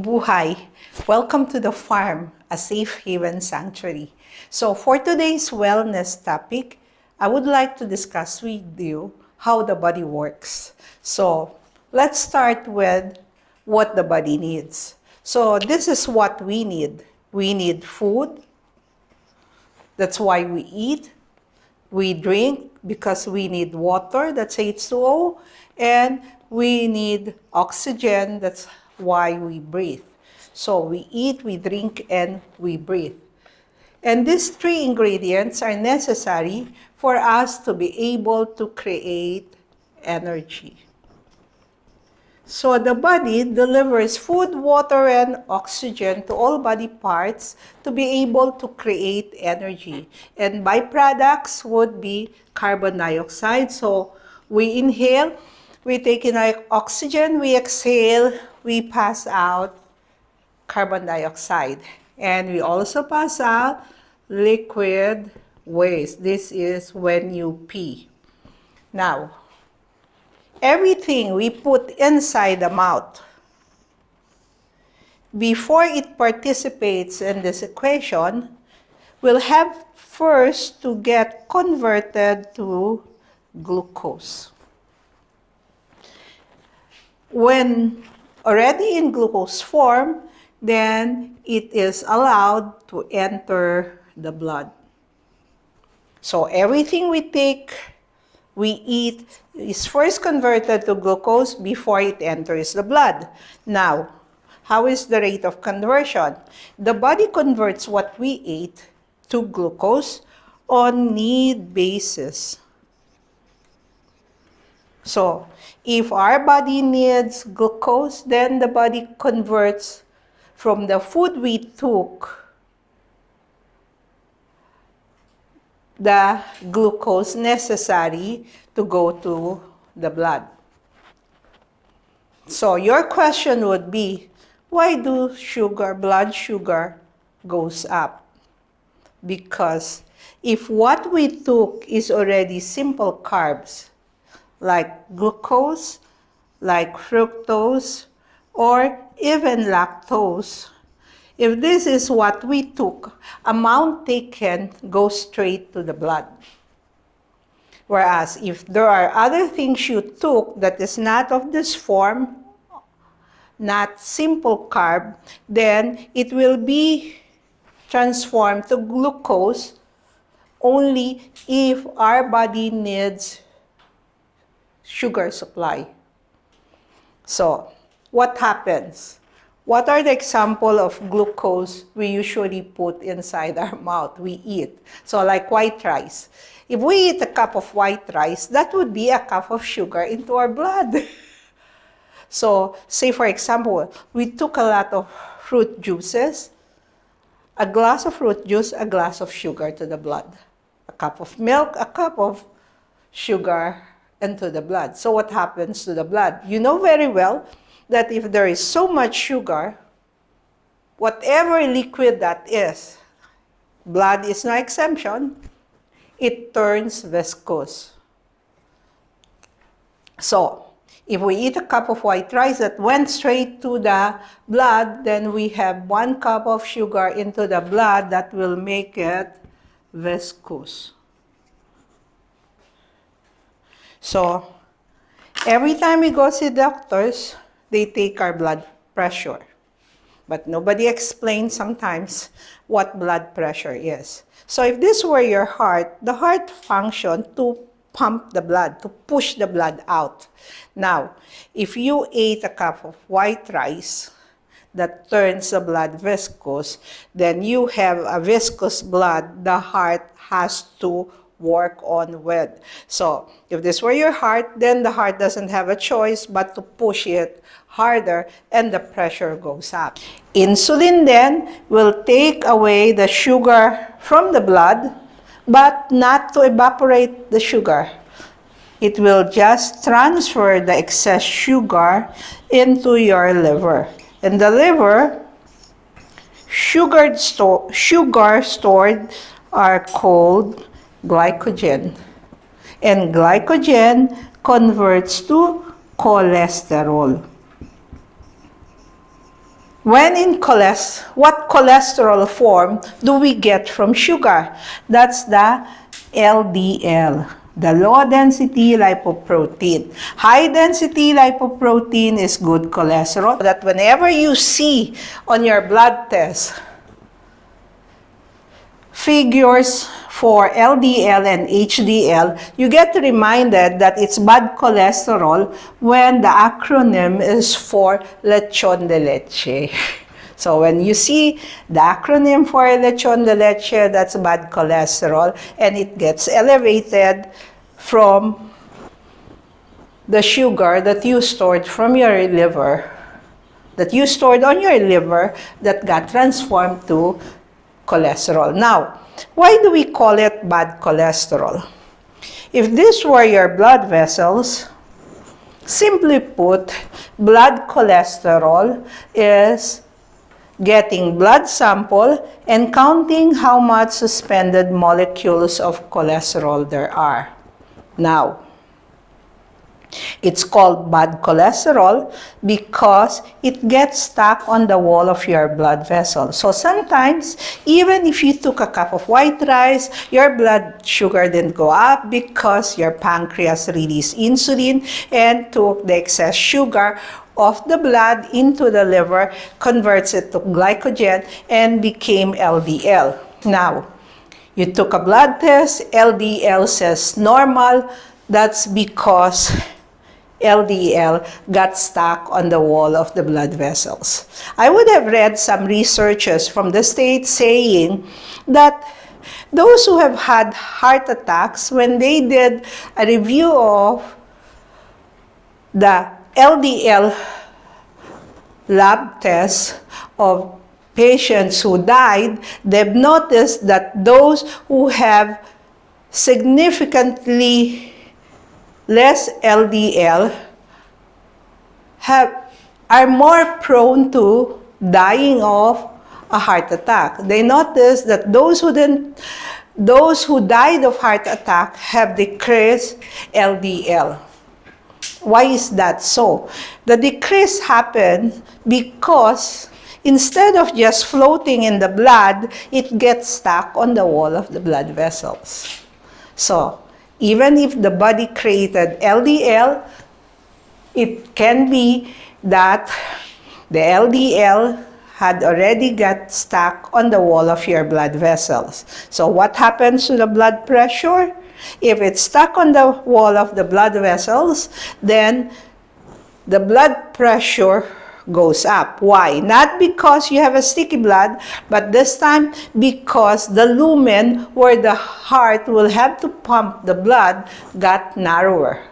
Mabuhay! Welcome to the farm, a safe haven sanctuary. So for today's wellness topic, I would like to discuss with you how the body works. So let's start with what the body needs. So this is what we need. We need food. That's why we eat. We drink because we need water, that's H2O. And we need oxygen, that's why we breathe. So we eat, we drink, and we breathe. And these three ingredients are necessary for us to be able to create energy. So the body delivers food, water, and oxygen to all body parts to be able to create energy. And byproducts would be carbon dioxide. So we inhale, we take in oxygen, we exhale, we pass out carbon dioxide. And we also pass out liquid waste. This is when you pee. Now, everything we put inside the mouth, before it participates in this equation, will have first to get converted to glucose. When already in glucose form, then it is allowed to enter the blood. So everything we take, we eat, is first converted to glucose before it enters the blood. Now, how is the rate of conversion? The body converts what we ate to glucose on need basis. So, if our body needs glucose, then the body converts from the food we took the glucose necessary to go to the blood. So your question would be, why do blood sugar goes up? Because if what we took is already simple carbs, like glucose, like fructose, or even lactose, if this is what we took, amount taken goes straight to the blood. Whereas if there are other things you took that is not of this form, not simple carb, then it will be transformed to glucose only if our body needs sugar supply. So, what happens? What are the example of glucose we usually put inside our mouth? We eat. So like white rice. If we eat a cup of white rice, that would be a cup of sugar into our blood. So say for example, we took a lot of fruit juices, a glass of fruit juice, a glass of sugar to the blood. A cup of milk, a cup of sugar into the blood. So what happens to the blood? You know very well that if there is so much sugar, whatever liquid that is, blood is no exemption, it turns viscous. So, if we eat a cup of white rice that went straight to the blood, then we have 1 cup of sugar into the blood that will make it viscous. So, every time we go see doctors, they take our blood pressure. But nobody explains sometimes what blood pressure is. So if this were your heart, the heart functions to pump the blood, to push the blood out. Now, if you ate a cup of white rice that turns the blood viscous, then you have a viscous blood the heart has to work on with. So, if this were your heart, then the heart doesn't have a choice but to push it harder and the pressure goes up. Insulin then will take away the sugar from the blood, but not to evaporate the sugar. It will just transfer the excess sugar into your liver. In the liver, sugar stored are called glycogen. And glycogen converts to cholesterol. When in what cholesterol form do we get from sugar? That's the LDL, the low-density lipoprotein. High-density lipoprotein is good cholesterol. That whenever you see on your blood test figures for LDL and HDL, you get reminded that it's bad cholesterol when the acronym is for lechon de leche. So when you see the acronym for lechon de leche, that's bad cholesterol, and it gets elevated from the sugar that you stored from your liver, that you stored on your liver that got transformed to cholesterol. Now, why do we call it bad cholesterol? If this were your blood vessels, simply put, blood cholesterol is getting blood sample and counting how much suspended molecules of cholesterol there are. Now, it's called bad cholesterol because it gets stuck on the wall of your blood vessel. So sometimes, even if you took a cup of white rice, your blood sugar didn't go up because your pancreas released insulin and took the excess sugar of the blood into the liver, converts it to glycogen, and became LDL. Now, you took a blood test, LDL says normal. That's because LDL got stuck on the wall of the blood vessels. I would have read some researches from the States saying that those who have had heart attacks, when they did a review of the LDL lab tests of patients who died, they've noticed that those who have significantly less LDL are more prone to dying of a heart attack. They noticed that those who died of heart attack have decreased LDL. Why is that so? The decrease happened because instead of just floating in the blood, it gets stuck on the wall of the blood vessels. So, even if the body created LDL, it can be that the LDL had already got stuck on the wall of your blood vessels. So what happens to the blood pressure? If it's stuck on the wall of the blood vessels, then the blood pressure goes up. Why? Not because you have a sticky blood, but this time because the lumen where the heart will have to pump the blood got narrower.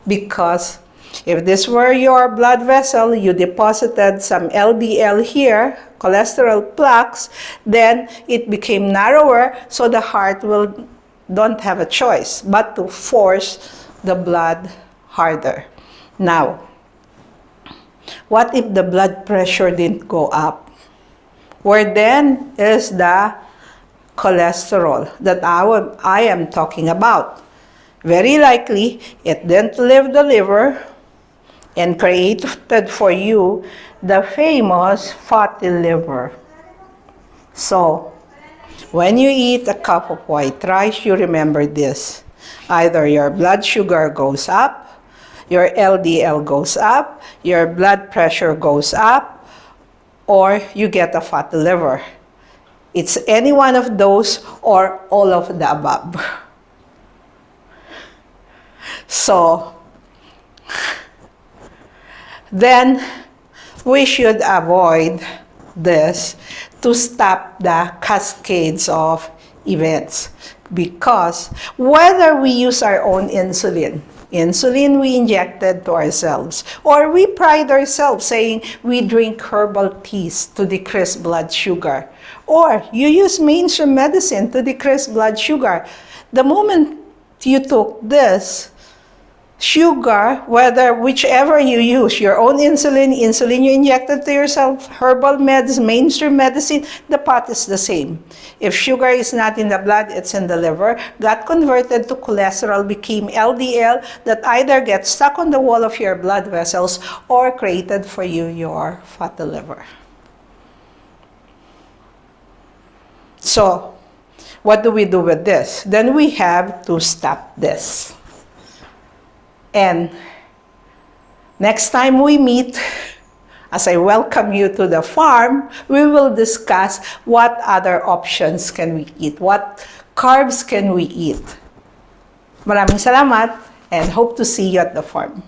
Because if this were your blood vessel, you deposited some LDL here, cholesterol plaques, then it became narrower, so the heart don't have a choice but to force the blood harder. Now, what if the blood pressure didn't go up? Where then is the cholesterol that I am talking about? Very likely, it didn't leave the liver and created for you the famous fatty liver. So, when you eat a cup of white rice, you remember this. Either your blood sugar goes up, your LDL goes up, your blood pressure goes up, or you get a fatty liver. It's any one of those or all of the above. So, then we should avoid this to stop the cascades of events. Because whether we use our own insulin we injected to ourselves, or we pride ourselves saying we drink herbal teas to decrease blood sugar, or you use mainstream medicine to decrease blood sugar, the moment you took this, sugar, whichever you use, your own insulin you injected to yourself, herbal meds, mainstream medicine, the pot is the same. If sugar is not in the blood, it's in the liver, got converted to cholesterol, became LDL, that either gets stuck on the wall of your blood vessels or created for you your fatty liver. So, what do we do with this? Then we have to stop this. And next time we meet, as I welcome you to the farm, we will discuss what other options can we eat, what carbs can we eat. Maraming salamat and hope to see you at the farm.